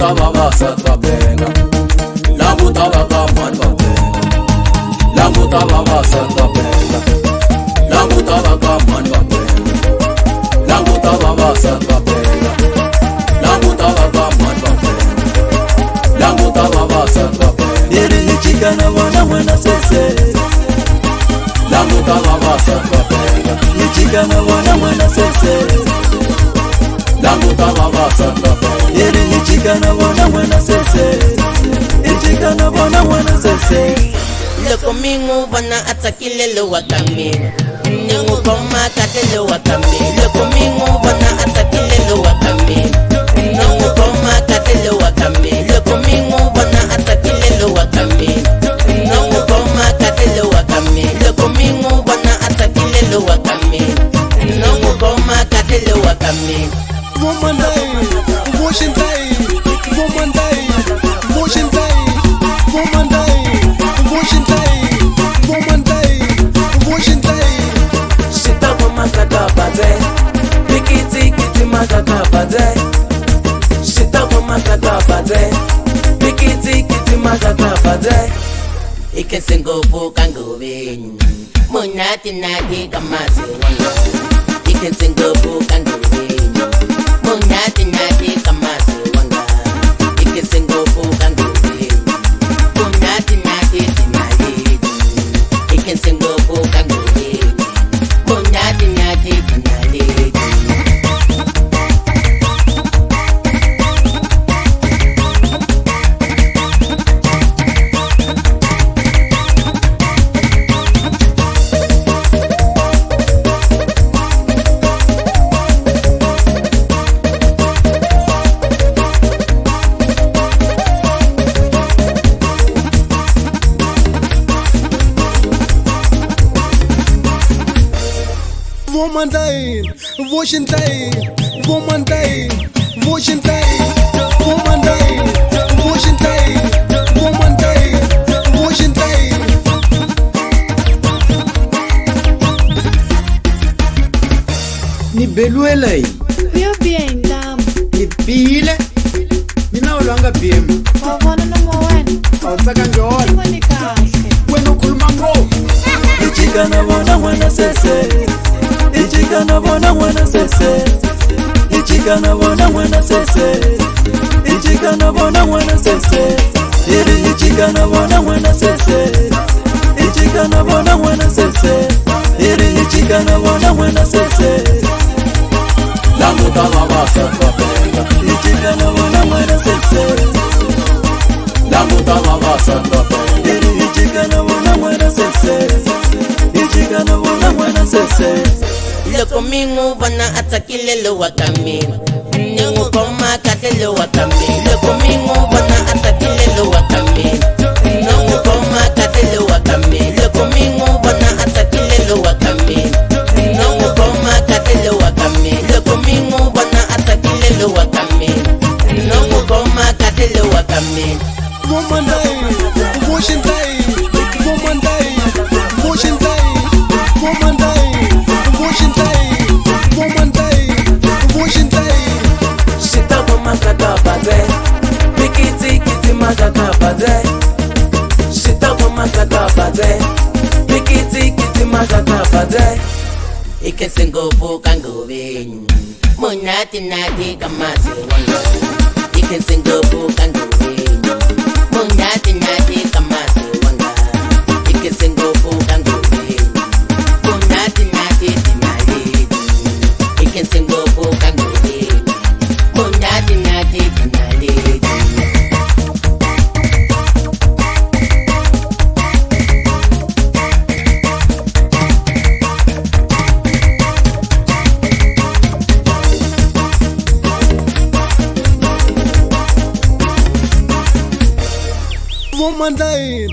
Langutava vasat vapenga, langutava kaman vapenga, langutava vasat vapenga, langutava kaman vapenga, langutava vasat vapenga, langutava kaman vapenga, langutava vasat vapenga. Iri chikana wana wana sese, langutava vasat vapenga, chikana wana wana sese, langutava vasat vapenga. Iri chikana wana wana sese, chikana wana wana sese. Loko mingu wana atakile lo wakami, ningu koma kate lo wakami. Loko mingu wana atakile lo wakami, ningu koma kate lo wakami. Loko mingu wana atakile lo wakami, ningu koma kate lo wakami. Loko mingu wana atakile lo wakami, ningu koma kate lo wakami. Woman day, washing day, woman day, washing day, woman day, washing day, woman day, washing day. Shita kwa makaka bade, mikiti kiti makaka bade. Shita kwa makaka bade, mikiti kiti makaka bade. Ike singo buka ngubin, munati nati kamasi wanga. Ike singo buka ngubin, munati nati kamasi wanga. Ike singo buka ngubin, munati nati tinali. Ike singo buka ngubin, munati nati tinali. Woman day, washing day, woman day, washing day, woman day, washing day, woman day, washing day. Ni beluelai, Kuya bien dam. ni bile, ni na ulanga biem. Wawona no mwen. Awusaka njolo, Ngoni kahle. wena ukhuluma ngo. Chikana wana wana sese, chikana wana wana sese, chikana wana wana sese, chikana wana wana sese. Iri chikana wana wana sese, chikana wana wana sese. Iri chikana wana wana sese. Langutava vasat vapenga, Chikana wana wana sese, langutava vasat vapenga, iri chikana wana wana sese, chikana wana wana sese. Loko mingu wana atakile lo wakami, ningu koma kate lo wakami. Loko mingu wana atakile lo wakami, ningu koma kate lo wakami. Loko mingu wana atakile lo wakami, ningu koma kate lo wakami. Loko mingu wana atakile lo wakami, ningu koma kate lo wakami. Woman day, washing day, woman day, washing day, woman day, washing day, woman day, washing day. Shita kwa makaka bade, mikiti kiti makaka bade. Shita kwa makaka bade, mikiti kiti makaka bade. Ike singo buka ngubin, munati nati kamasi wanga. Ike singo buka ngubin, munati nati kamasi wanga. Ike singo buka ngubin, munati nati tinali. Ike singo buka ngubin, munati nati tinali. Woman day,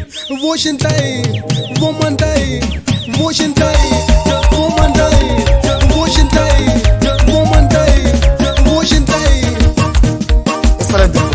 washing day, woman day, washing day, woman day, washing day, woman day, washing day. Excelente.